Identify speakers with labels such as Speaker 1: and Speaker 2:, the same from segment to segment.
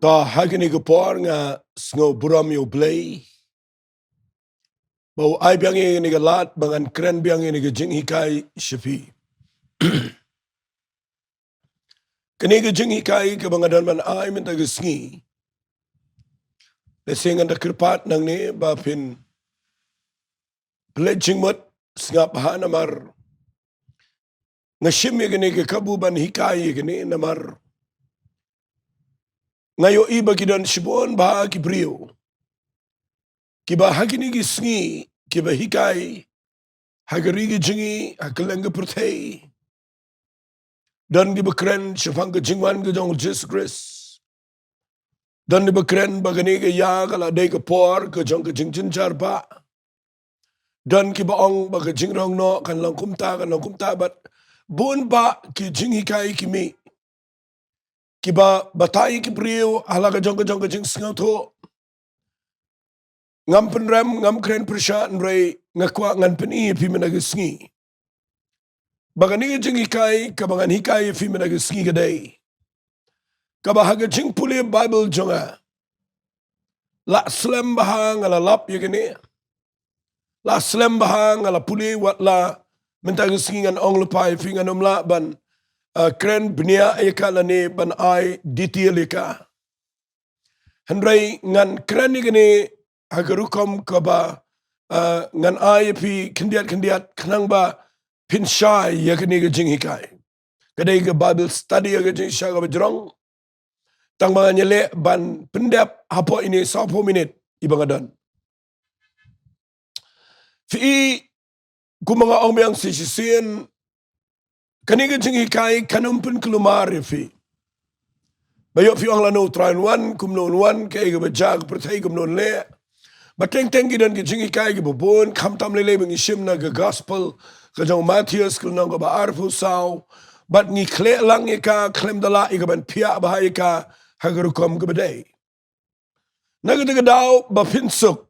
Speaker 1: Ta hagini ke por nga sngo buram yo Blei. Bau ai biang ni ke lat bangan keren biang ni ke jing hikai shafi. Kini ke jing hikai ke bangadan man ai minta ke Sngi. Lesengan da kirpat nang ni ba pin pledging mot snga pahan amar. Ngashim ni ke kabuban hikai ni namar. Ngayo iba kidan shibon ba kibrio. Kiba hakini ki Sngi, kiba hikai, hagarigi jingi, hakalenga pertei. Dan kiba keren shafang ke jingwan ke Jong Jesus Christ. Dan kiba keren bagani ke ya kala day ke por ke Jong ke jingjin jarba. Dan kiba ong baga jingrong no kan lang kumta bat bun ba ki jing hikai kimi. Kiba batai ki brio halaga Jong ke jing singaw to. Ngam penrem ngam keren persya nrei ngakwa ngan peni pi menagi Sngi. Bagani jing hikai kabangan hikai pi menagi Sngi kadai. Kabahaga jing puli Bible jonga. La slam bahang ala lap yagini. La slam bahang ala puli wat la mentagi Sngi ngan ong lepai pi ngan omla ban keren bnia eka lani ban ai detail eka. Henrei ngan keren yagini hagarukom kaba ngan ai pi kendiat kenang ba pinsyai yakini ke jing hikai. Kadai ke Bible study ke jing syai ke berong. Tang mga nyele ban pendap hapo ini 10 minit ibangadan. Fi ku mga ong biang sisisian kani ke jing hikai kanum pun kelumar fi. Bayo fi ong lano train wan kumnon wan kay ke bajag pertai kumnon le. Bateng-teng gidan ke jing hikai ke bobon kam tam lele bang isim na ke gospel ke jong Matthias ke nang ke ba arfu saw bat ngi kle lang ika klem dala ika ban pia bahai ka hagarukom ke badai. Nagadaga daw ba pinsuk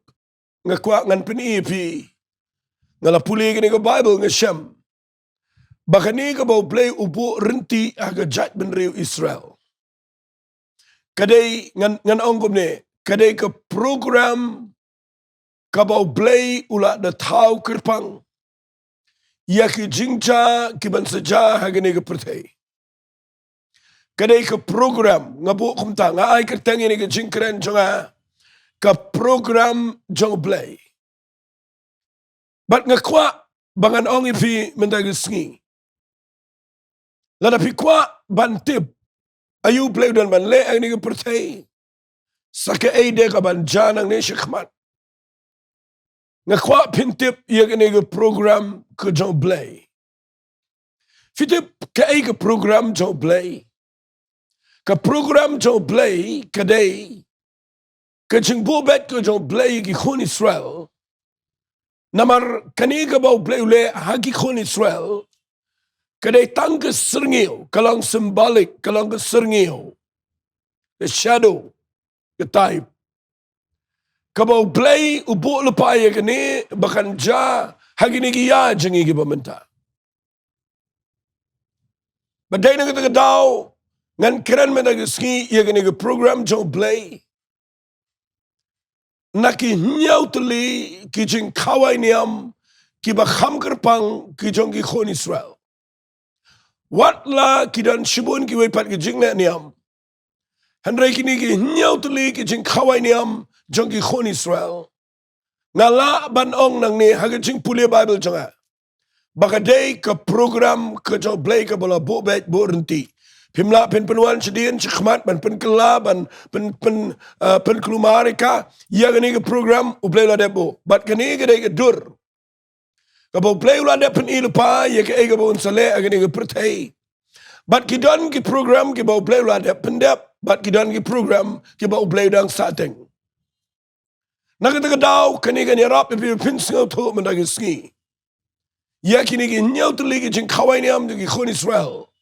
Speaker 1: ngakwa ngan penipi ngalapuli ke ni ke Bible ngasyam. Baka ni ke bau Blei ubu renti aga jat benriu Israel. Kadai ngan ongkom ni kadai ke program kabau Blei ula da tau kerpang. Ia ki jingja ki ban saja hagani ke pertai. Kadai ke program ngabu kumta nga ai kertang ini ke jingkeren jonga ke program Jong Blei. Bat ngakwa bangan ong ipi mendagi Sngi. Ladapi kwa bantib ayu Blei dan ban le ini ke pertai. Saka aide ka ban janang ni syakmat. Ngakwa pintip ia kini ke program ke Jong Blei. Fitip ke ai ke program Jong Blei. Ke program Jong Blei kadai ke jingbo bet ke Jong Blei ki khun Israel. Namar kani ke bau Blei ule hagi khun Israel. Kadai tang ke serngil kalang symbolic kalang ke serngil. The shadow ke type. Kabau Blei ubu lepai kini bahkan ja hagi ni ya jengi ki Bynta. Badai na kita daw ngan keren menagi Sngi ia kini ke program Jong Blei. Naki nyau teli ki jing kawai niam ki bakham kerpang ki jong ki khon Israel. Watla ki dan shibun ki wepat ki jing le niam. Handrai kini ki nyau teli ki jing kawai niam jong ki khon Israel. Ngala ban ong nang ni haga jing puli Bible jonga. Bakadai ke program ke Jong Blei ke bola bo bet bo renti. Pimla pen penuan sedien syakmat ban pen kela ban pen kelumarika ia gani ke program ublei la debo. Bat kani ke dai ke dur. Ke bo Blei la dep pen ilupa ia ke ega bo unsale agani ke pertai. Bat kidan ke program ke bo Blei la dep pendep. Bat kidan ke program ke bo Blei dang sateng. Nakata daw kani kani rap ipi pinsngau to mendagi Sngi. Ia kini ki nyau teli ki jing kawai niam ki khon Israel.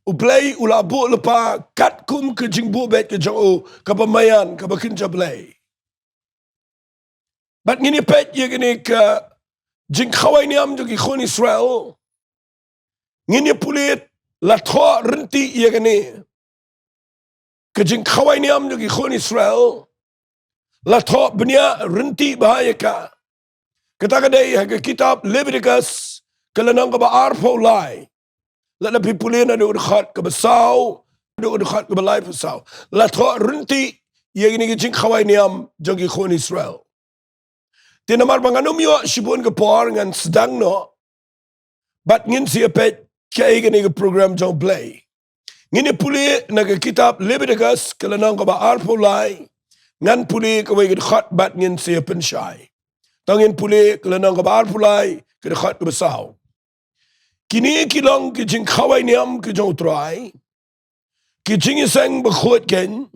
Speaker 1: Ublei ula bu lepa kat kum ke jing bu bet ke jong ke pemayan ke bakinja Blei. Bat ngini pet ia kini ke jing kawai niam ki khon Israel. Ngini pulit la thoa renti ia kini. Kajing kawai niam jogi khon Israel. La thok benya renti bahaya ka. Kata kadai haga kitab Leviticus kalanang ka ba arpo lai. La na pipulin na do khat ka basaw, do khat ka balai basaw. La thok renti yang ini kajing kawai niam jogi khon Israel. Tinamar banganum yo shibun ka por ngan sedang no. Bat ngin siya pet kaya gani ka program Jong Blei. Ngini puli naga kitab Leviticus kalanang ka ba arpo lai. Ngan puli ka way khat bat ngin siya pensyai. Tangin puli kalanang ka ba arpo lai khat ka basaw. Kini kilong ki jing kawai niam ki Jong try. Ki Jingiaseng bakhot ken.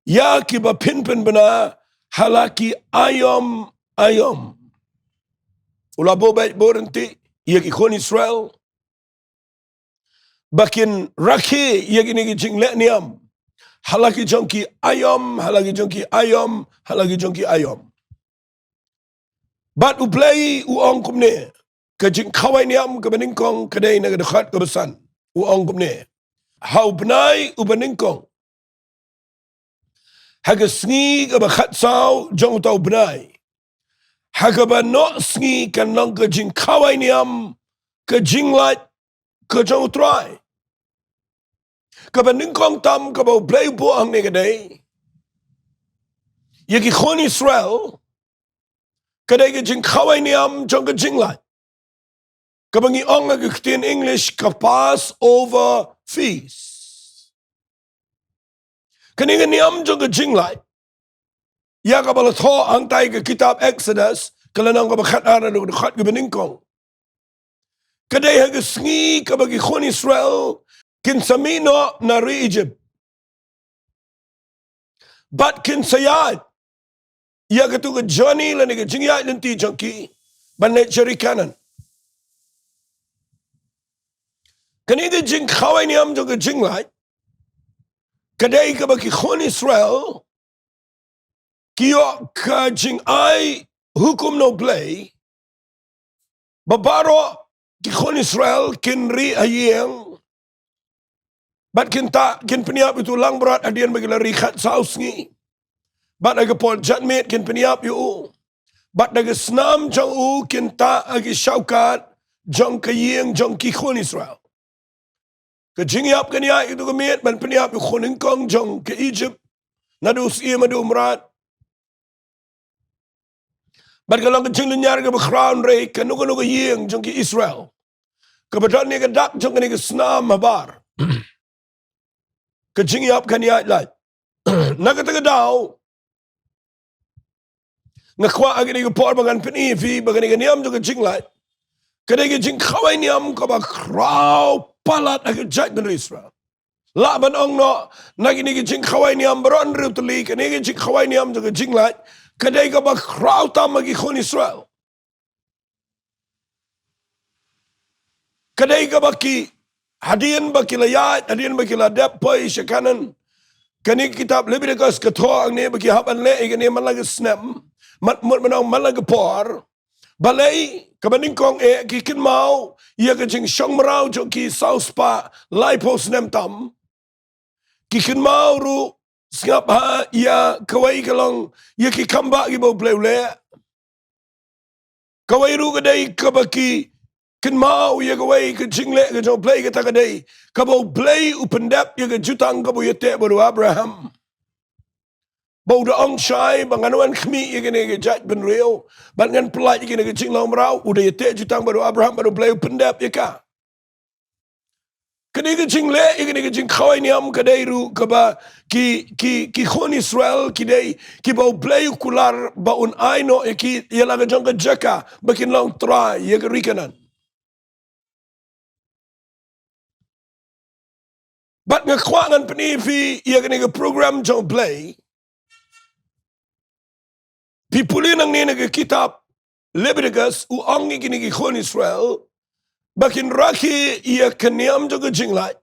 Speaker 1: Ya ki ba pinpen bana halaki ayom. Ulabo baik borenti. Ia ki khon Israel. Bakin rakhi ia ki ni jing le niam. Halaki jongki ayom, halaki jongki ayom, halaki jongki ayom. Bat Blei ong kumne. Kajing kawai niam ke Nyngkong kadai na dekat ke besan. Ong kumne. Hau benai Nyngkong. Haga Sngi ke bakhat saw jong tau benai. Haga ba no Sngi kan nong kajing kawai niam kajing lat kajong try. Kaba Nyngkong tam kaba Blei buang ni kadai. Yaki khon Israel kadai kajing kawai niam jong kajing lat. Kaba ngi ong in English ka Passover feast. Kani niam jong kajing lat. Ya kaba tho ang tay ka kitab Exodus kalanang kaba khat ara do khat ka Nyngkong. Kadai haga Sngi kaba ki khon Israel kin samino na ri Egypt. Bat kin sayad. Ya katu ka Johnny la ni ka Jingiasyllok nanti jangki. Banay cari kanan. Kani ka jing kawai niam jang ka jing lat. Kadai ka baki khon Israel. Kiyo ka jing ay hukum no Blei. Babaro ki khon Israel kin ri ayeng. Bat kinta kin peniap itu lang berat adian bagi lari khat sausngi. Bat aga pol jatmet kin peniap yu. Bat aga snam jang u kinta agi syaukat jang kayeng jang ki khon Israel. Ke jingiap kan ya itu kemet ban peniap yu khon Nyngkong jang ke Egypt. Nadus iya madu umrat. Bat kalau ke jing lenyar ke background rei ke nuka yeng jang ki Israel. Kebetulan ni ke dak jang ke snam mabar. Ke jingiap kan ya lat. Nakata daw. Ngakwa agi ni ke por bangan penifi bagan ni niam jang ke jing lat. Kadai ke jing kawai niam ka ba kraw palat agi jat ben Israel. Laban ong no nagi ni ke jing kawai niam beron rutli ke ni ke jing kawai niam jang ke jing lat. Kadai ka ba kraw tam agi khon Israel. Kadai ka ba ki hadian ba kilayat, hadian ba kiladap poi syakanan. Kani kitab Leviticus katho ang ni ba ki haban le ke ni man lagi snam. Mat mut manong man lagi por. Balai kaba Nyngkong kikin mau ia ka jing syong marau jong ki saus pa lai pos nem tam. Kikin mau ru sngap ha ia kawai kalong ia ki kamba ki bo Blei le. Kawai ru kadai kaba ki kin mau ia kawai ka jing le ka jong Blei ka takadai. Kaba Blei upendap ia ka jutang kaba ia te baru Abraham. Bau da ong syai banganuan kami ia kena ke jat ben real. Bangan pelat ia kena ke jing long marau udah ia te jutang baru Abraham baru Blei upendap ia ka. Kani ke jing le ia kena ke jing kawai niam kadai ru kaba ki khon Israel kidai ki bau Blei kular baun aino ia ki ia laga jong ka jaka bakin long try ia ke rikanan. Bat ngakwangan penifi ia kena ke program Jong Blei. Pipuli nang ni ke kitab Leviticus uang ni kini ki khon Israel. Bakin raki ia keniam jong ke jing lat.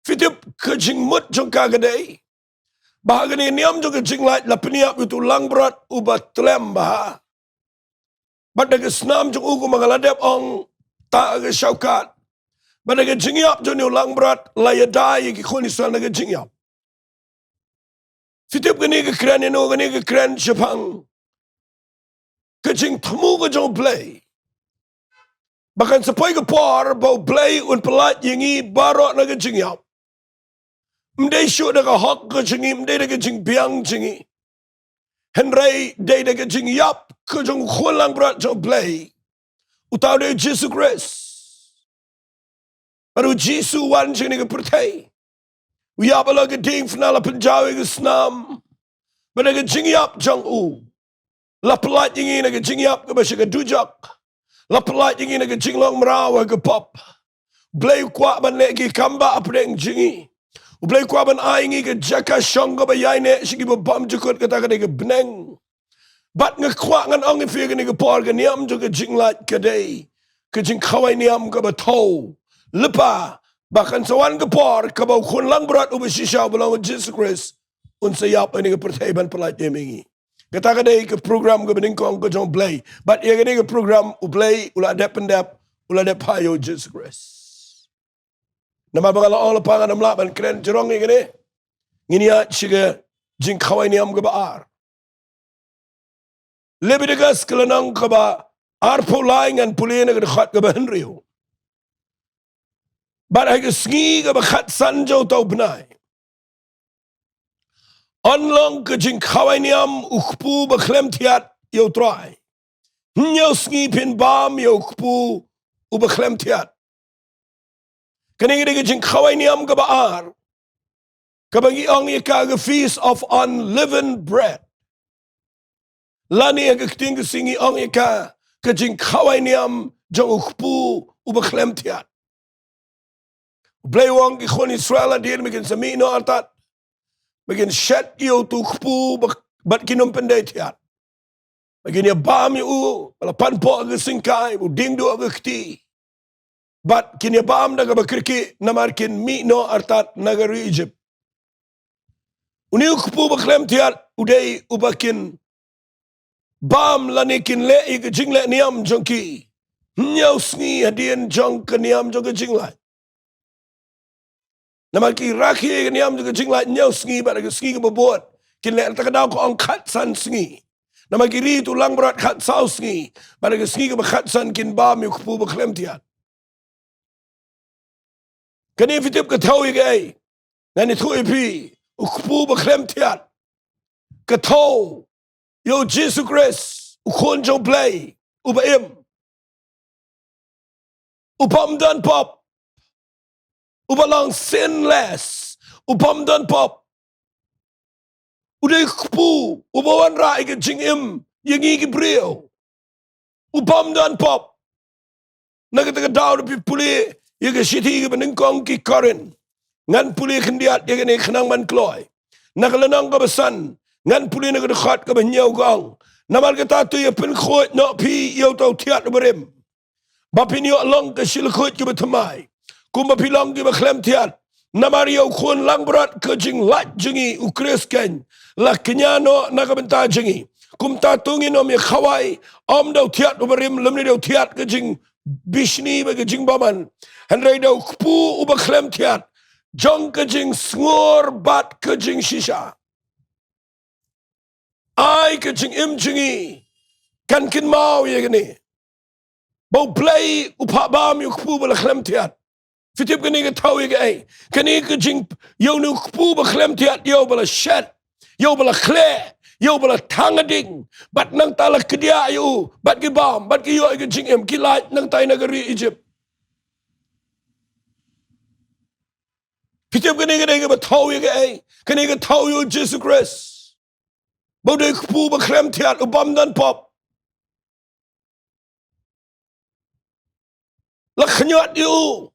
Speaker 1: Fitip ke jing mut jong kagadai. Bahaga ni niam jong ke jing lat la peniap itu lang berat ubat telem bah. Bat ke snam jong uku mangaladap ong ta ke syaukat. Bat ke jingiap jong ni lang berat la yadai ki khon Israel ke jingiap. Fitip gani ke kran eno gani ke kran Jepang. Kejing temu ke Jong Blei. Bahkan sepoi ke por bau Blei un pelat yengi barok na ke Jingiap. Mdei syuk na ke hok ke Jingi, mdei na ke Jing biang Jingi. Henry day na ke Jingiap ke Jong Khulang berat Jong Blei. Utau de Jesus Christ. Baru Jesus wan Jingi ke pertai. Wiap ala ke ding fnala penjawi ke senam. Bada ke Jingiap Jong U. La pelat yengi na ke Jingiap ke basya ke dujak. La pelat yengi na ke Jinglong merawa ke pop. Blei kuat ban legi kamba apdeng Jingi. Blei kuat ban aingi ke jaka syong ke bayai ne sigi bam jukut kata kata ke beneng. Bat ngekuat ngan ong ifi ke ni ke por ke niam jo ke jinglat ke day. Ke jing kawai niam ke batau. Lepa bahkan sawan ke por ke bau kun lang berat ubisisya belang Jesus Christ. Un sayap ini ke pertaiban pelat yemingi. Kata kata ke program ke Nyngkong ke Jong Blei. Bat ia ke ni ke program Blei ulah dep ulah payo Jesus Christ. Nama bangala all pangan amla ban kren jerong ni gini. Nginia siga jing kawai niam ke baar. Lebih degas kelenang ke ba arpo lain ngan pulien ke dekat ke Henrio. Bat hai ke Sngi ke bakat sanjau tau benai. Onlong ke jing kawai niam ukpu beklem tiat yau trai. Nyau Sngi pin bam yau ukpu ubeklem tiat. Kini ke jing kawai niam ke baar. Kabagi ong ika ke feast of unleavened bread. Lani yang keting ke singi ong ika ke jing kawai niam jong ukpu ubeklem tiat. Blei wong ki khon Israel dia bikin sami no artat. Bikin shet yo tu ukpu bat kinom pendai tiat. Bikin ya bam yu balapan po ke singkai bu Diengdoh ke kti. Bat kin ya bam daga bakirki namarkin mi no artat nagari Egypt. Uni ukpu beklem tiat udai ubakin bam lanikin le ke jingle niam jongki. Nyau Sngi hadian jong ke niam jong ke jinglai. Namaki raki ke niam jong ke jinglai nyau Sngi bat ke Sngi ke bobot. Kin le takadau ko ong kat san Sngi. Namaki ri tu lang berat kat sau Sngi. Bat ke Sngi ke bakat san kin bam ukpu beklem tiat. Kani fitip ke tau ke ai. Ngani tu ipi ukpu beklem tiat. Ke tau yo Jesus Christ ukon Jong Blei ubaim. Upam dan pop. Balang sinless. Upam dan pop. Uday kupu. Ubawan rai ke jingim. Yengi ke brio. Upam dan pop. Nagataga daw na pipuli. Yaga siti ke Nyngkong ki Korin. Ngan puli kendiat yaga ni kenang man kloy. Nakalanang ka basan. Ngan puli nagadakhat ka banyaw gang. Namal ka tatu ya pinkhot no pi yaw tau tiat ubarim. Bapinyo along ka silakot ka batamay. Kung mapilang ki baklem tiat. Namariyaw kun lang berat ke jing lat jingi ukresken. La kenyano nakabenta jingi. Kum tatungin om ya khawai. Om daw tiat ubarim lemni daw tiat ke jing bishni ba ke jing baman. Henry daw kupu ubaklem tiat. Jong ke jing sngur bat ke jing shisha. Ai ke jing im jingi. Kan kin mau ya gini. Bau Blei upabam yu kupu balaklem tiat. Fitip kani ke tau ke ai. Kani ke jing yo nu kupu beklem tiat yo bala shet. Yo bala kle. Yo bala tangading. Bat nang tala kedia yo. Bat ki bam. Bat ki yo ke jing em. Kilat nang tay nagari Egypt. Fitip kani ke tau ke ai. Kani ke tau yo Jesus Christ. Bau de kupu beklem tiat. Ubam dan pop. La khanyat yo.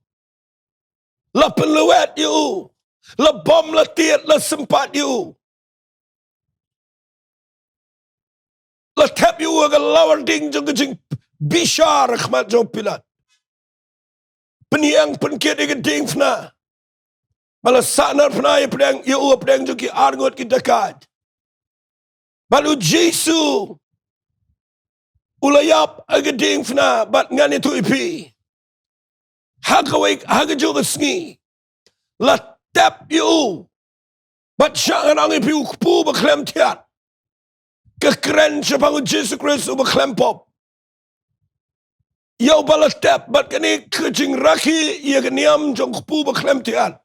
Speaker 1: La penluat you. La bom la tiat la sempat you. La tap you aga lawar ding jong jing bishar khmat jong pilat. Peniang penkit ega ding fna. Bala sanar fna ya pedang you pedang jong ki arngot ki dekat. Balu Jesu. Ulayap aga ding fna bat ngani tu ipi. Hagawik hagajong Sngi. La tap you. Bat syangan ang ipi ukpu baklem tiat. Kekeren sepang Jesus Christ baklem pop. Yau balatep bat kani kejing raki ia keniam jong ukpu baklem tiat.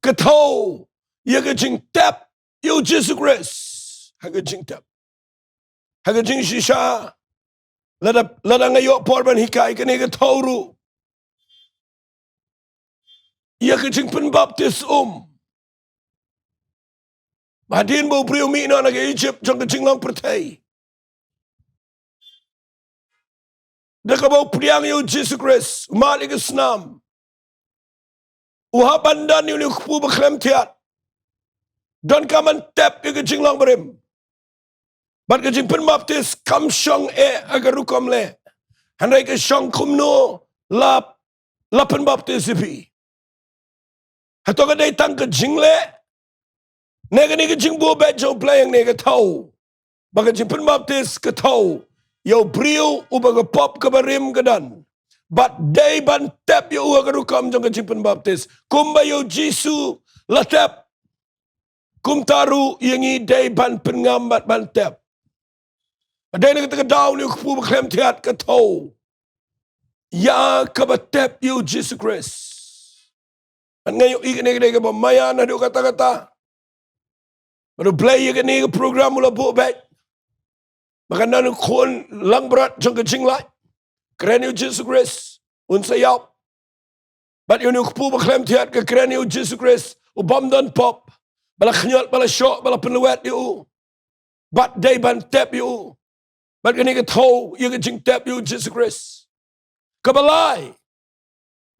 Speaker 1: Ketau ia kejing tap yau Jesus Christ. Hagejing tap. Hagejing shisha. Lada ngayok porban hikai kani ketau ru. Ia kejing penbaptis Madin bo priu mi na nag Egypt jong kejing lang pertai. Dakabaw priang yu Jesus Christ. Umali ke senam. Uhabandan yu ni kupu baklem tiat. Dan kaman tap yu kejing lang berim. Bat kejing penbaptis kam syong agarukom le. Handai ke syong kumno la penbaptis ipi. Hato ka day tang kejing le. Nega ni kejing buo bet jo playang nega tau. Baka kejing penbaptis ke tau. Yo brio ubaga pop kabarim gadan. But day ban tap yo uagarukam jong kejing penbaptis. Kumba yo Jisu la tap. Kum taru yangi day ban pengambat ban tap. Aday na kata daw ni kupu baklem tiat ke tau. Ya kabatep yo Jesus Christ. At ngayon ikinigay ka ba maya na do kata-kata. Pero Blei ikini ka program mula po bet. Maka nanu kon lang berat jong kejing lai. Keren yo Jesus Christ. Unsayap. Bat yun yung kupu baklem tiat ke keren yo Jesus Christ. Ubam dan pop. Bala knyot, bala syok, bala penluwet yo. Bat day ban tep yo. Bat kini ka tau, yung kejing tep yo Jesus Christ. Kabalay.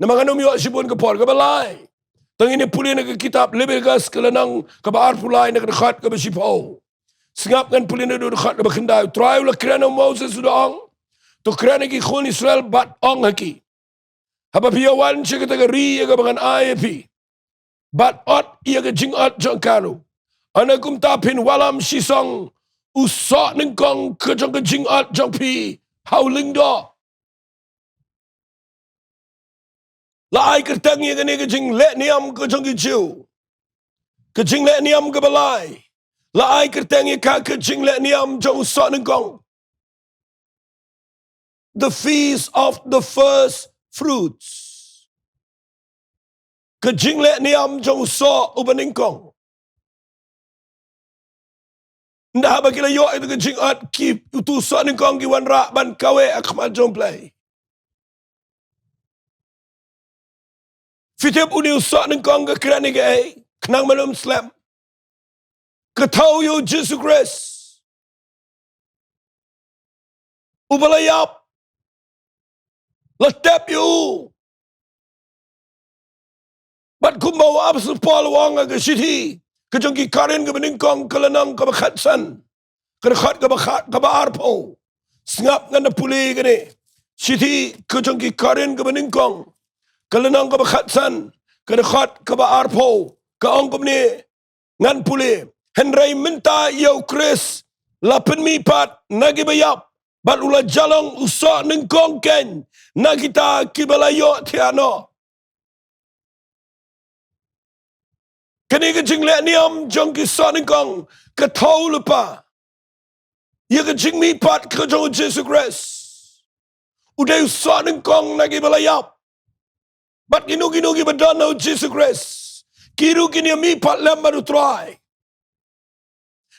Speaker 1: Na mga numyo asibun ka por. Kabalay. Tangini puli na kitab Leviticus kalanang kabaar pulay na kadakhat kabasipaw. Singap kan puli na dudakhat na bakindayo. Trayo la krena Moses sudaang. To krena ki khun Israel bat ong haki. Hapapiyawan siya kataga ri yaga bangan ayapi. Bat ot yaga jing ot jangkano. Anakum tapin walam sisong. Usok Nyngkong kajang kajing ot jangpi. Howlingdo. Laay kertang yang kini kejing lek niam kejong kijiu. Kejing lek niam ke balai. Laay kertang yang kejing lek niam jong usok Nyngkong. The feast of the first fruits. Kejing lek niam jong usok uban Nyngkong. Ndah bagi layo itu kejing at kip itu usok Nyngkong kiwan rak ban kawe akmal jong Blei. Fitip uni usok Nyngkong ke kerana ke kenang malum slam. Ketau yo Jesus Christ. Ubalayap. Letep yo. Bat kumbawa absu palwang ke siti. Kejong ki karin ke Nyngkong kelanang ke bakhatsan. Kerekhat ke bakhat ke baarpo. Sengap ngana puli ke ni. Siti kejong ki karin ke Nyngkong. Kelanang ke bakhatsan. Kerekhat ke baarpo. Ke ongkom ni. Ngan puli. Henry minta yau Chris. Lapen mipat. Nagi bayap. Bat ula jalong usok Nyngkong ken. Nagita kibalayo tiano. Kini kejing lek niam jong kisah Nyngkong. Ketau lupa. Ia kejing mipat kejong Jesus Christ. Udah usah Nyngkong nagi balayap. Bat kinu-kinu badana Jesus Christ. Kiru kini mipat lem baru try.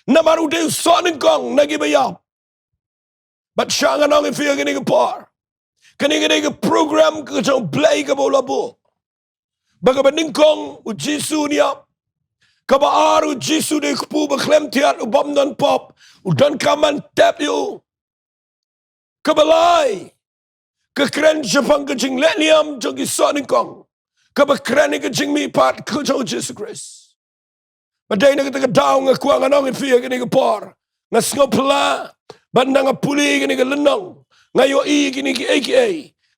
Speaker 1: Namaru udah usah Nyngkong nagi bayap. Bat syangan ang ifia kini kepar. Kini ke program kejong Blei ke bola bu. Baga Nyngkong u Jisu niap. Kaba aru Jisu de kupu baklem tiat ubam dan pop. Udan kaman tap you. Kabalai. Kekeren Jepang kejing leniam jong kisah Nyngkong. Kaba keren kejing mi pat kejong Jesus Christ. Badai na kita daw nga kuang anong ifia kini kapor. Nga ngopla. Bandang puli kini ke lenong. Ngayo i kini ki AKA.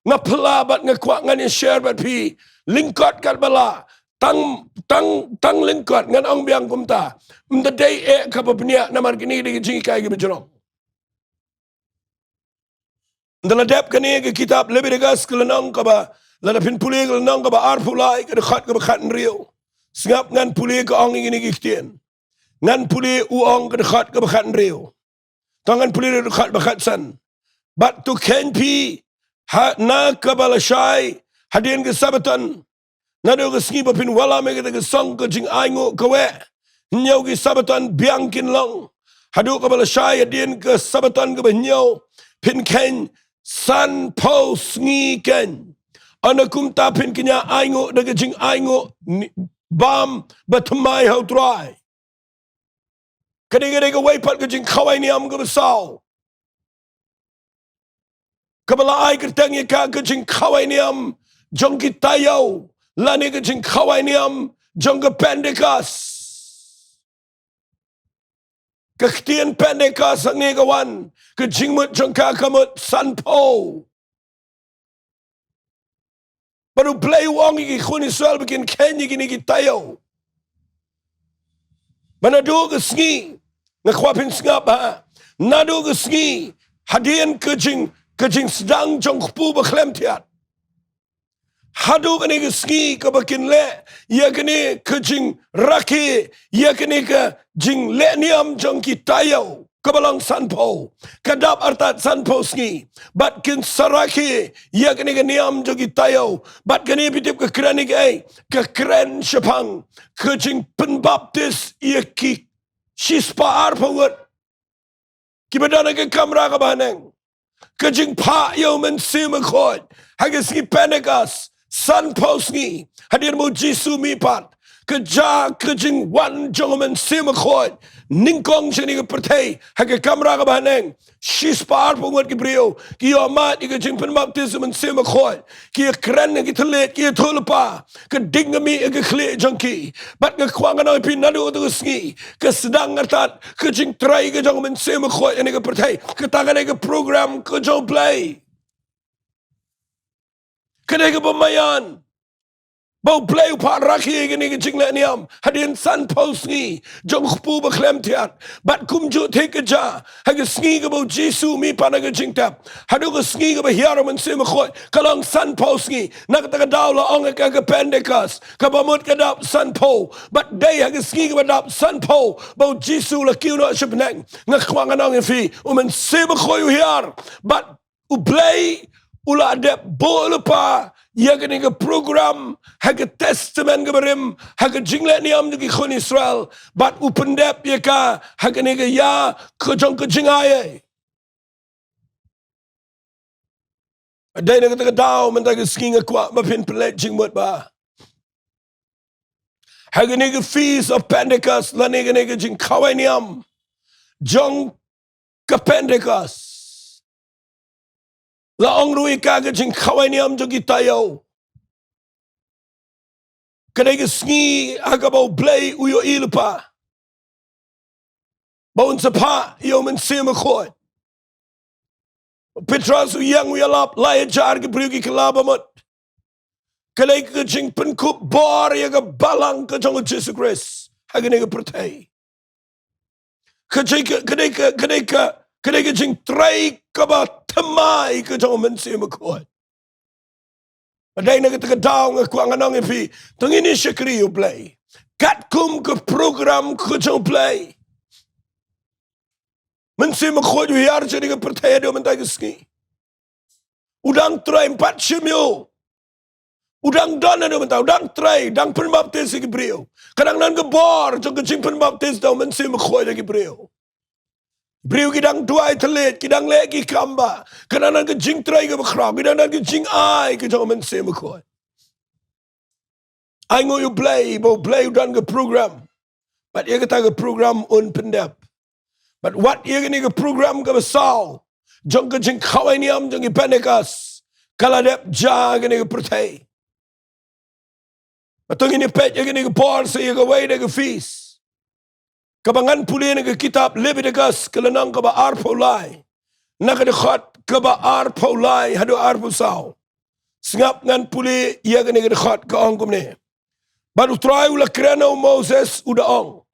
Speaker 1: Nga pela bat nga kuang nga ni share bat pi. Lingkot kat bala. Tang lingkot ngan ong biang kumta. Mdaday kapapniya naman kini di jingikai ki bejorong. Ndaladap kani ke kitab Leviticus kelenong kaba ladapin puli kelenong kaba arpulai ke dekat kaba khat rio. Sengap ngan puli ke ong ini giktian. Ngan puli uong ke dekat ke bakat reo. Tangan puli dekat bakat san. Bat tu ken pi na kabalashai hadian ke sabatan. Nado ke Sngi bapin wala me ke song ke jing aingo ke we. Nyau ke sabatan biangkin long. Hadu kabalashai hadian ke sabatan ke nyau pin ken san po Sngi ken. Anakum ta pin kenya aingo de ke jing aingo bam batamai hau try. Kadang-kadang waipat ke jing kawai ni am ke besau. Kabala ai kertang ye ka ke jing kawai ni am jong ki tayau. Lani ke jing kawai ni am jong ke pendekas. Kektian pendekas sange kawan. Ke jing mut jong ka kamut sanpo. Baru Blei wong iki khun Israel bikin Kenya gini ki tayau. Manado ke Sngi. Nakwapin sengap ha. Nado ke Sngi. Hadian ke jing sedang jong kupu berklem tiat. Hadu kini ke Sngi ke bakin le. Ya kini ke jing raki. Ya kini ke jing le niam jong ki tayau. Ke Balang sanpo. Kadap artat sanpo Sngi. Bat kin saraki. Ya kini ke niam jong ki tayau. Bat kini pitip ke keren ke ay. Ke keren syapang. Ke jing penbaptis. Ya ki shispa arpawat. Kibadana ke kamera ke bahaneng. Ke jing pa yau men sima khod. Hagi Sngi penegas. San po Sngi. Hadir mo Jisu mipat. Keja kejing wan jongomen sima khod. Nyngkong sini ke pertai. Hagi kamera ke bahaneng. Shis par penguat ke brio. Ki amat ke jing penbaptism men sima khod. Ki keren ke telet ki tulpa. Ke dingami ke klik jongki. Bat ke kwangan oi pin nadu tu Sngi. Ke sedang ngertat ke jing trai ke jongomen sima khod ini ke pertai. Ke tangan ke program ke jong Blei. Kedai ke pemayan. Bau Blei upat raki gini ke jing le niam. Hadian san po Sngi. Jong kupu berklem tiat. Bat kumju te keja. Hagi Sngi ke bau Jisu mi pana ke jing tap. Hadu ke Sngi ke bahiara men sima khoi. Kalang san po Sngi. Nak taka daw la ong ke pendekas. Kabamut ke dap san po. Bat day hagi Sngi ke badap san po. Bau Jisu la kiu no syapneng. Ngakwangan ong fi. Umen sima khoi uhiar. Bat u Blei ula adep bolpa. Ya kini ke program, haga testament ke berim, haga jinglet niam ke khun Israel, bat upendep ya ka, haga ni ke ya kejong ke Jingiasyeng. Ada ni kata dau mentang ke Sngi kuat mapin pelet jingmut ba. Haga ni ke feast of Pentecost, lani ke jing kawai niam, Jong ke Pentecost. La ong rui ka ke jing kawai niam jong kita yau. Kadai ke Sngi aga bau Blei uyo ilpa. Bau nsapa yo men sima khoi. Petras uyang uyalap lai jar ke priu ki kelabamut. Kadai ke jing penkup bar ya ke Balang ke jong Jesus Christ. Haga ni ke pertai. Kadai ke jing trai ke ba temai ke jong men sima khoi. Padai na kita daw nga kuang anong ipi. Tangini siya kriyo Blei. Katkum ke program ke jong Blei. Mensi makhod uyar siya ni ke pertaya do mentay ke Sngi. Udang try 4 simyo. Udang dana do mentay. Udang try. Udang penbaptis ke brio. Kadang nan ke bor. Jong ke jing penbaptis daw mensi makhod ke brio. Brio kidang duai telet, kidang legi kamba. Kadang ke jing try ke bakrau, kidang ke jing ai ke jong men se makoi. Ai ngoyo Blei, bo Blei udan ke program. But ia kata ke program un pendap. But what ia ni ke program ke besau. Jong ke jing kawai niam jong ke Pentecost. Kaladep ja ke ni ke pertai. Batong ini pet ia ni ke por se ia ke way de ke feast. Kabangan puli ni ke kitab Leviticus kelenang ke ba arpolai. Nak ada khat ke ba arpolai hadu arpusau. Sengap ngan puli ia ke ni ke khat ke ongkum ni. Baru try ula kerana Moses uda ong.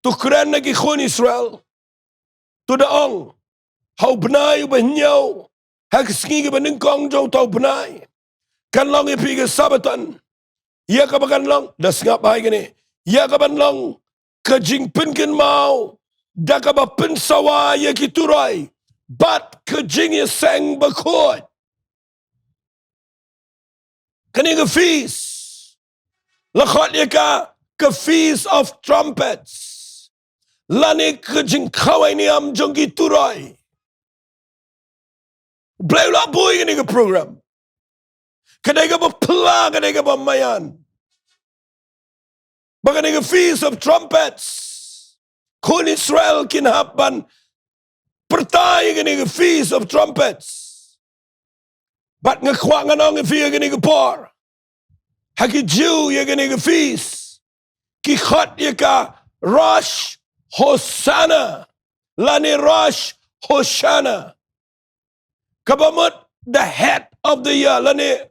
Speaker 1: Tu kerana ki khun Israel. Tu da ong. Hau benai u benyau. Hak Sngi ke Nyngkong jau tau benai. Kan long ipi ke sabatan. ia ka bakan long da sngap bai gani ia ka ban long ka jing pen ken mau da ka ba pen sawa ia ki turai bat ka Jingiaseng ba khot kani ka feast la khot ia ka feast of trumpets lani ka jing khawai ni am jong ki turai Blei la boy gani ka program kadai ka ba pla kadai ka ba mayan bagani ka feast of trumpets kun Israel kin haban pertai gani ka feast of trumpets bat nga kwang anong fi gani ka por haki Jew ya gani ka feast ki khot ya ka Rosh Hosanna lani Rosh Hosanna kabamot the head of the year lani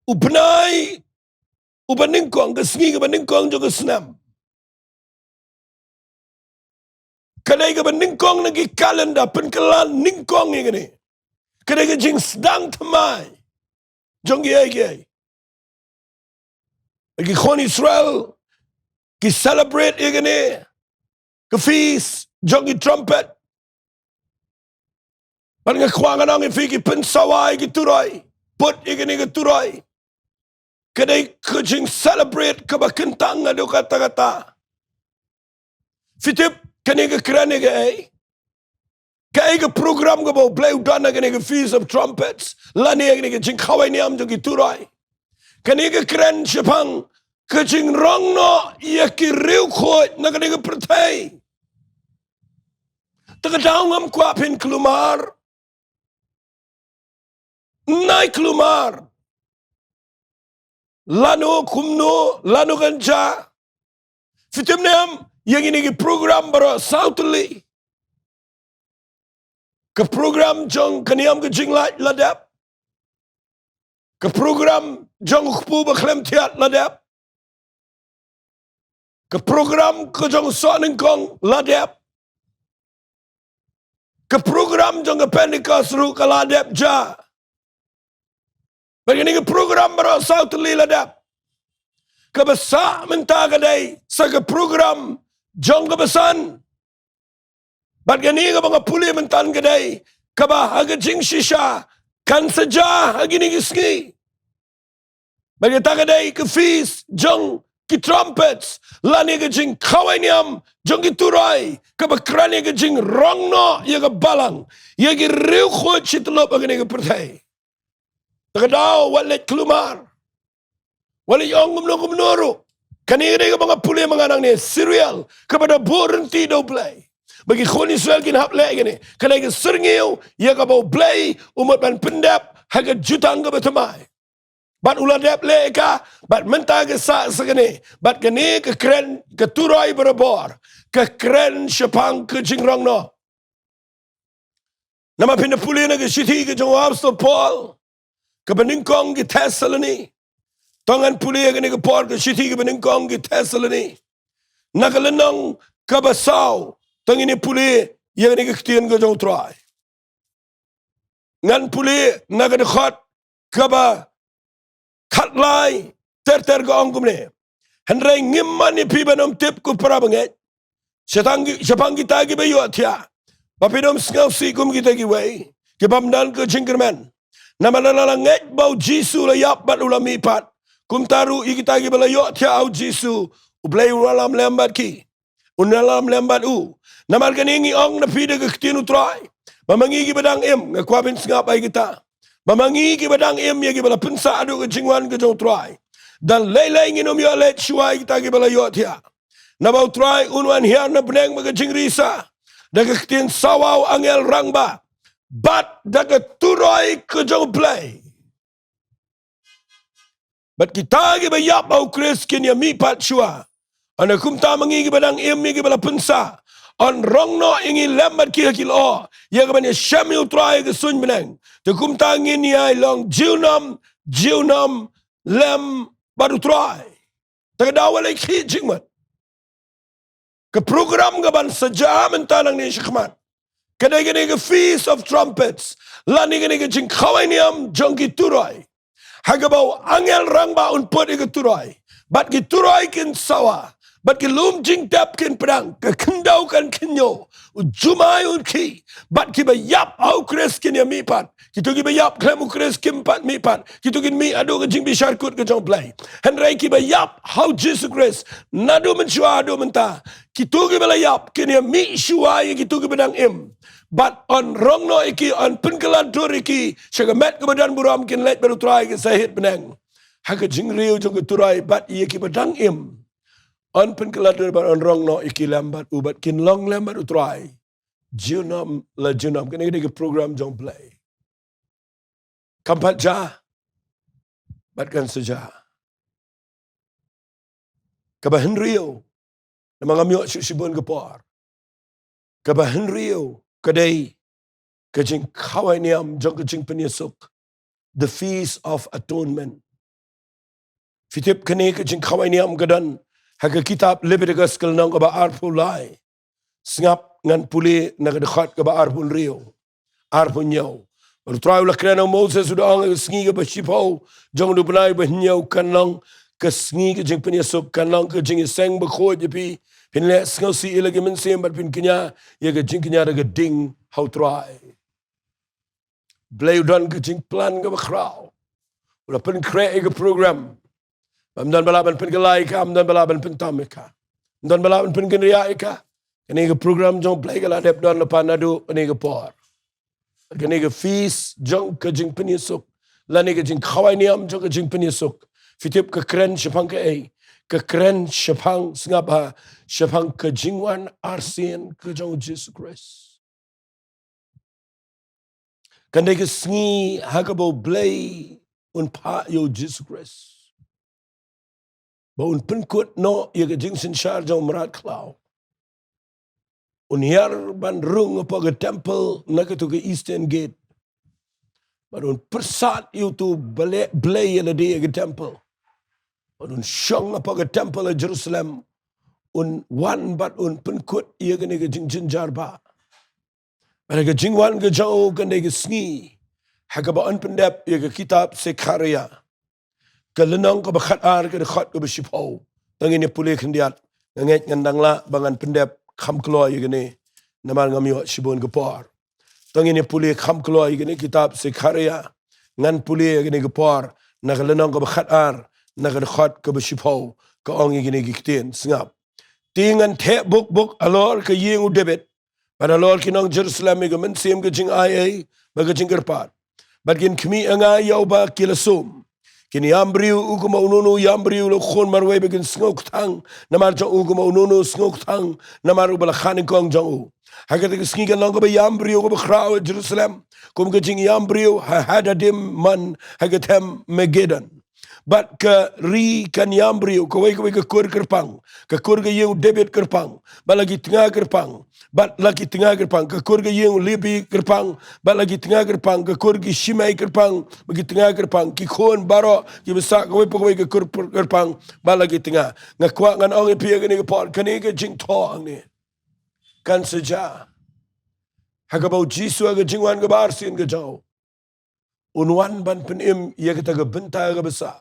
Speaker 1: upnai Nyngkong ke Sngi ke Nyngkong juga senam kadai ke Nyngkong lagi kalender penkelan Nyngkong ni gini kadai ke jing sedang temai jong ye lagi kon Israel ki celebrate ye gini ke feast jong ki trumpet pan nga kwangan ang ifi ki pensawai ki turai put ye gini ke turai kadai ke jing celebrate ke bakentang adu kata-kata fitip kani ke kerana ke kai ke program ke bau Blei udana kani ke feast of trumpets lani kani ke jing khawai ni am jong ki turai kani ke keren sepang ke jing rong no ia ki riu khot na kani ke pertai takadaw ngam kwa pin kelumar nai kelumar lanu kumno lanu ganja fitim nem yang ini ke program baru Sohthri ke program jong kaniam ke jing ladap ke program jong khpu bakhlem tiat ladap ke program ke jong so Nyngkong ladap ke program jong ke Pentecost ru ke ladap ja begini ke program baru Sohthri ladap ke besar menta kadai sa ke program jong ke besan bat gani ke bang puli mentan kadai ke bah aga jing shisha kan saja hagi ni Sngi bagi tak kadai ke feast jong ki trumpets lani ke jing kawaniam jong ki turai ke bakrani ke jing rongno ya ke Balang ya ki riu khot chitlop agani ke pertai takadaw walet kelumar walet yongum no kumnoru kaniri ke mga puli mga nang ni serial kepada borenti do Blei bagi kon Israel kin hap le gini kanai ke Sngi ya ke bau Blei umat ban pendap haga jutang ke betamai bat uladap le ka bat menta ke sa segini bat kani ke keren ke turai berabor ke keren sepang ke jingrong no nama pindah puli na ke siti ke jawab stop Paul ke Nyngkong ke Thessaloni tangan puli ke ni ke por ke siti ke Nyngkong ke Thessaloni nakalenong ke basau tangini puli yang ni ke ketian ke jauh trai ngan puli nak ke dekat ke ba kat lai ter ke ongkum ni henry ngimman ni pi banom tip ku para banget sepang kita gi bayu atia papidom skau si kum kita gi wei ke bamdan ke jingkerman nama lala nget bau Jisu la yap bat ulami pat kum taru i kita gi balayo atia au Jisu Blei ulam lembat ki unalam lembat u nama kaningi ong na pide ke ketinu trai mamangi gi badang em ngakwabin ngap ai kita mamangi ki badang em ya ki bala pensa adu ke jingwan ke jong trai dan lelai nginom yo let shuai kita ki bala yo tia na bau trai unwan hian na beneng ke jingrisa da ke tin sawau angel rangba bat da ke turai ke jong Blei bat kita ki bayap au Chris kin ya mi pat shua ana kum ta mangi ki badang em mi ki bala pensa on rongno ingi lembat ki kilo ya ke ban shami utrai ke sun beneng te kum ta ngin ya long jiunam lem baru trai tak dawal ki jingmat ke program ke ban sejam entanang ni shikmat kadai ke feast of trumpets lani ke jing khawaniam jong ki turai Hagabau angel rang ba un pot ke turai. Bat ki turai kin sawa. Bat ki lum jing tap kin pedang. Ke kendau kan kinyo. Jumai un ki. Bat ki ba yap au kres kin ya mipat. Kitu ki ba yap klem kres kim pat mipat. Kitu kin mi adu ke jing bishar kut ke jong Blei. Henry ki ba yap how Jesus Christ. Nadu menshua adu menta. Kitu ki ba yap kin ya mi shua kitu ki bedang im. But on rongno iki on penkelantur iki syagamet ke badan buram kin let baru turai ke sahit benang. Haka jingriu jong ke turai bat iya ki badang im. On penkelantur bat on rongno iki lambat ubat kin long lambat utrai. Junam la junam kena ke program jong Blei. Kampat ja bat kan seja. Kabahin rio namang amyo sibon ke por. Kabahin rio kadai kajing kawai niam jong kajing penyesuk. The Feast of Atonement. Fitip kene kajing kawai niam gadan haga kitab Leviticus kelnang kaba arpul lai. Sngap ngan puli nagadekhat kaba arpul rio. Arpul nyau. Baru try ulah kerana Moses sudah ang Sngi kaba shipau jong du benai benyau kanlang ke Sngi kajing penyesuk kanlang kajing Jingiaseng bekoi jepi pinle sngau si ilagi mensem bat pin kenya ya kajing kenya daga ding how try. Blei udan kajing plan kaba kraw. Ulah pen create ke program. Amdan balaban pen gelai ka, amdan balaban pen tamika. Amdan balaban pen genria ka. Kene ke program jong Blei kala dep don lepan adu kene ke por. Kene ke feast jong kajing penyesuk. Lani kajing kawai niam jong kajing penyesuk. Fitip ke keren syapang ke ei. Ke keren syapang sengapa. Syapang kajingwan arsin ke jong Jesus Christ. Kene ke Sngi hakabo Blei un pa yo Jesus Christ. Ba un penkut no ya kajing sensyar jong merat klau. Uniar ban rung apa ke temple nak tu ke Eastern Gate. Baru persat itu Blei yang ada ke temple. Baru syong apa ke temple di Jerusalem. Un wan bat un penkut ia kena ke jingjar ba. Baru ke jingwan ke jauh kena ke Sngi. Hakaba un pendep ia ke kitab Sekaria. Ke lenang ke bakhat ar ke dekat ke bersipau. Tangin pulih kendiat. Nganget ngandangla bangan pendep kham keluar ye gini namar ngamyo sibon gepor tangini puli kham keluar ye gini kitab Sekaria ngan puli ye gini gepor nagalenong ko bakhat ar nagadkhat ko besipau ko ong ye gini giktin sngap tingan the buk alor ke yeng udebet pada lor kinong Jerusalem ke mensim ke jing ai baga jing gerpat bagin kmi anga yoba kilasum kini ambriu uguma ununu yambriu lo khon marwe begin snok thang namar jo uguma ununu snok thang namar ubala Nyngkong jong hagat ke Sngi kan long ko yambriu ko khraw Jerusalem kum ke jing yambriu hadadim man hagatem megedan bat ke ri kan yambriu ko we ke kur kerpang ke kur ke yeu debit kerpang balagi tengah kerpang bat lagi tengah kerpang ke kur ke yeu libi kerpang bat lagi tengah kerpang ke kur ke shimai kerpang bagi tengah kerpang ki khon baro ki besak ko we ke kur kerpang bat lagi tengah ngakwa ngan ong pi ke ni ke pot kani ke jing thong ni kan seja hakabau jisu ke jingwan ke barsin ke jauh unwan ban penim ia kita ke Bynta ke besar.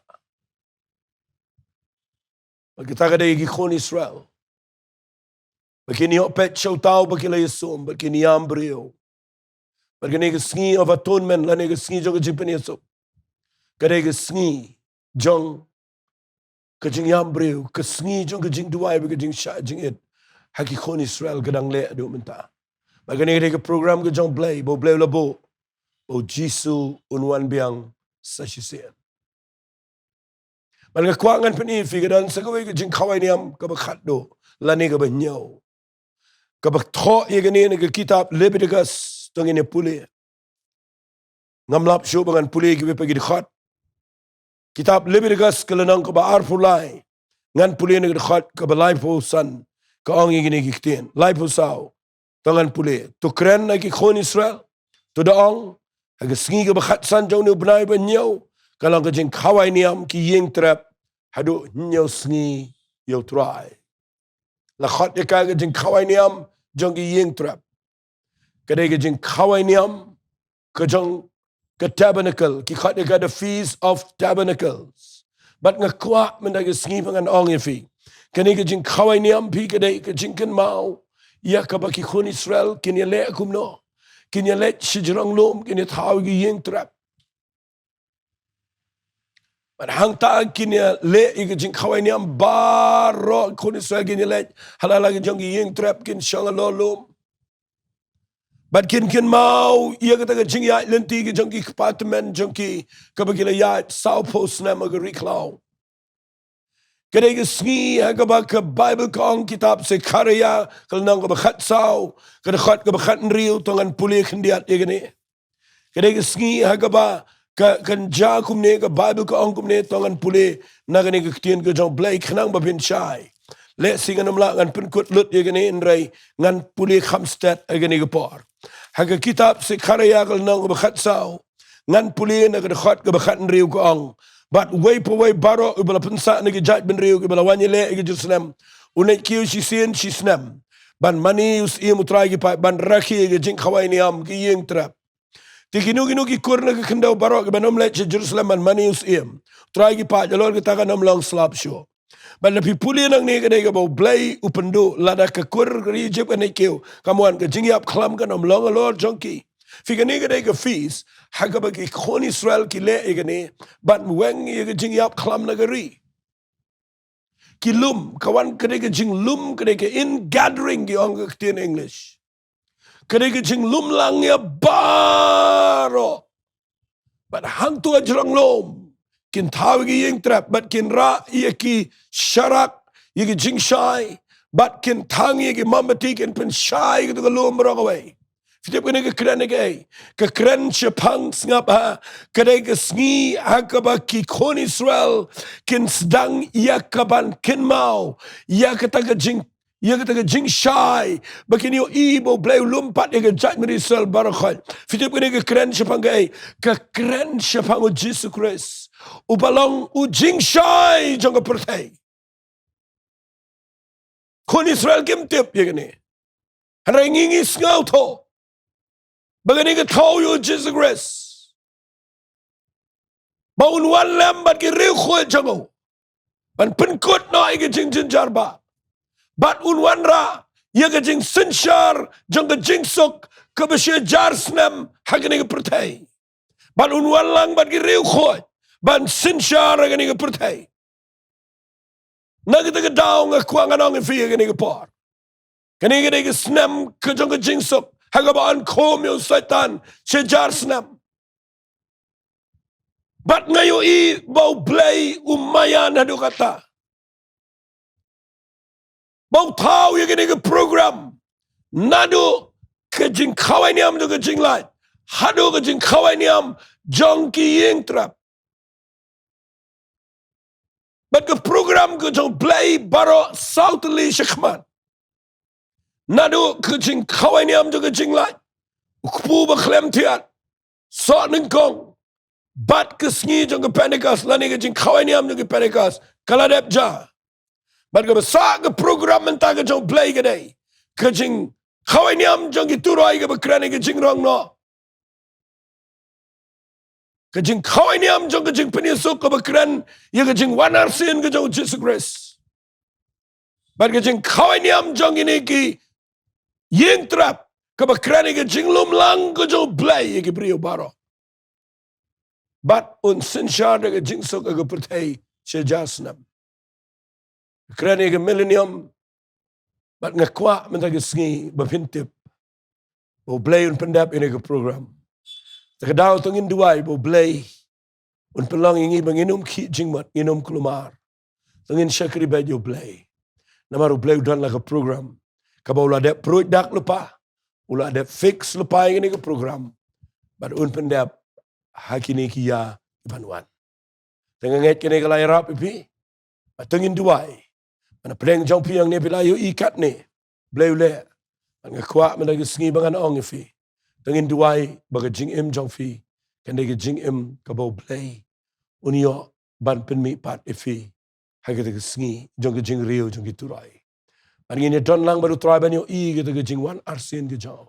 Speaker 1: Kita kada igi khon Israel. Begini opet show tau bakila Yesum, begini yambrio. Begini ke Sngi of atonement, lani ke Sngi jong ke jing penyesuk. Kada ke Sngi jong ke jing yambrio, ke Sngi jong ke Jingduwai, ke jing sya jing it. Haki khon Israel kadang le adu menta. Begini ke program ke jong Blei, bo Blei labo. Bo Jisu unwan biang sasisian. Malga kuangan peni figadan sakawe ke jing kawai niam ka bakhat do lani ka banyau ka baktho ye gani ne ke kitab Leviticus tangine puli ngamlap syo bangan puli ke pagi dikhat kitab Leviticus kelenang ka ba arfulai ngan puli ne dikhat ka ba laipo san ka ong ye gani kikten laipo sao tangan puli to kren na ki khon Israel to daong aga Sngi ka bakhat san jong ne benai banyau kalau ke jing kawai niam ki yeng trap hadu nyau Sngi yo try la khat ye ka ke jing kawai niam jong ki yeng trap kadai ke jing kawai niam ke jong ke tabernacle ki khat ke the feast of tabernacles bat ngakwa mendag sngi pangan ong fi kani ke jing khawai niam pi ke dai ke jing kan mau ya ka ba ki khon Israel kin ye le kum no kin ye le shijrong lom kin ye thau gi yeng trap bat hang ta kin ye le ke jing khawai niam baro khon Israel kin ye le halala gi jong gi yeng trap kin shang lo lom but kin mau ia kata ke jing ya lenti ke jong ki apartment jong ki ka ba ki la ya South Post na ma ri klau kedai ke sngi ha ka ba ke Bible kong kitab se karya kal nang ka ba khat sau ka khat ka ba khat riu tongan puli khndiat ye ne kedai ke sngi ha ka ba ka kan ja kum ne ka Bible kong kum ne tongan puli na ka ne ke tien ke jong Blei khnang ba bin chai le singan amla ngan pun kut lut ye ne nrai ngan puli khamstat ye ne ke por haga kitab se karya kal nang ba khat sau ngan puli na ka khat ka ba khat riu ko ong but way po way baro ubala pensa na ki judge ben riu ubala wanyele ki Jerusalem unai kiu si sien si snam ban mani us i mutrai ki pa ban rakhi ki jing khawai ni am ki yeng trap tikinu kinu ki kurna ki khendau baro ki banom le Jerusalem ban mani us im trai ki pa jalor ki taka nom long slap show ban lepi puli nang ni kadai ka bau Blei upendu lada ka kur ri jep ka kiu kamuan ka jingiap klam ka nom long alor jonki fika ni kadai ka feast hagaba ki khon Israel ki le igani but weng ye jingiap klam na gari ki lum kawan kadai ka jing lum kadai ka in gathering ki ong ka in English kadai ka jing lum lang ya baro but hang tu ajrang lom kin tawgi yeng trap but kin ra ye ki sharak ye ki jing shai but kin thang ye ki mambati kin pen shai ki tu lom bro away fitip kene ke kren ke kren chepang ngap ha kadai ke sngi hakaba ki khon Israel kin sedang ya kaban kin mau ya kata ke jing shai bakini yo ibo Blei lumpat ye ke judgment Israel barakhal fitip kene ke kren chepang ke kren chepang Jesus Christ ubalong u jing shai jong pertai khon Israel kim tip ye kene hanrangi ngau tho bagani ke thau yo Jesus Christ baun wan lambat ki riu khoi jango ban pen kot no ai ke jing jarba bat un wan ra ye ke jing sinshar jong ke jing sok ke beshe jar snam hagani ke pertai ban un wan lang bat ki riu khoi ban sinshar hagani ke pertai nagita ke daung ke kwangan ong fi hagani ke por kani ke snam ke jong ke jing sok hagaban kom yo satan she jar snam but ngayo i bau Blei umayan hadu kata bau tahu ye ke program nadu ke jing khawai niam do ke jing lai hadu ke jing khawai niam jong ki yeng trap but ke program ke jong Blei baro Sohthri shakman nadu ke jing khawai niam do ke jing lai ukpu ba klem tiat so Nyngkong bat ke sngi jong ke Pentecost lani ke jing khawai niam do ke Pentecost kaladep ja but ke besar ke program mentah ke jong Blei ke dai ke jing khawai niam jong ki turai ke bekrane ke jing rong no ke jing khawai niam jong ke jing penisuk ke bekran ye ke jing wanar sin ke jong Jesus Christ but ke jing khawai niam jong ini ki yeng trap ke bekrane ke jing lum lang ke jong Blei ye ke brio baro but un sin shar ke jing sok ke pertai sejasnam krane ke millennium but ngakwa mentagi sngi bapintip bo Blei un pendap ini ke program takadaw tong Jingiduwai bo Blei un pelang ingi banginum ki jingmat inum kulumar tongin syakri bajo Blei namaru Blei dan la ke program kabau la de produk lupa ula de fix lupa ini ke program but un pendap hakini kia ibanuan tengenget kene kalai rap ipi tong Jingiduwai mana pedeng jong piang ne pilayu ikat ne Blei le ngakwa menagi sngi bangan ong ifi tong Jingiduwai baga jing im jong fi kende jing im kabau Blei unio ban penmi pat ifi hagete sngi jong jing rio jong turai ani ne don lang baru try banyo i gete jing wan arsin ge jaw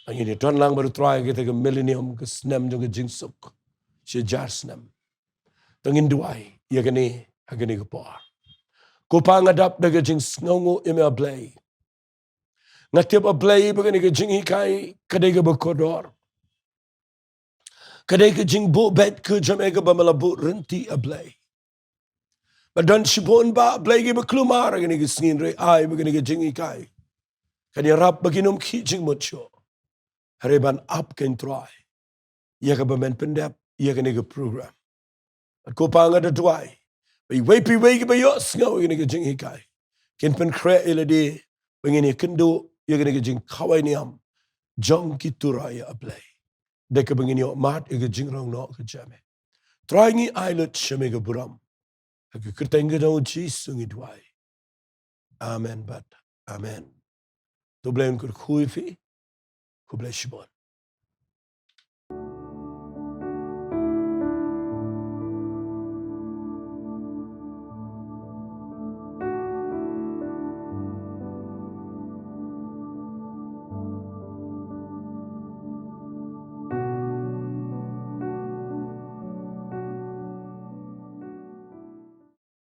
Speaker 1: Ang ini tuan lang baru try kita ke millennium ke senam juga jingsuk. Sejar senam. Jingduwai ia kini agani ke por. Ko pangadap daga jing sngongo ime Blei. Ngatiap Blei begini ke jingikai kadai ke berkodor. Kadai ke jing bo bet ke jamega bamalabu renti Blei. Badan sibon ba Blei ke berkelumar agani ke sengin re ai begini ke jingikai. Kani rap baginum ki jing mucho. Hariban up ken try. Ia ke bermain pendap, ia kini ke program. At ko pangada tuai. Pi wei ke bayo sngaw agani ke jingikai. Ken pen kre iladi begini kendo ia kini ke jing kawai niam. Jong ki turaya Blei. Deka begini mat ega jingrong no ke jame. Try ailet shemega buram. Hake kertenga no Sungi duai. Amen but amen. To blame kur khuifi, ku bless you.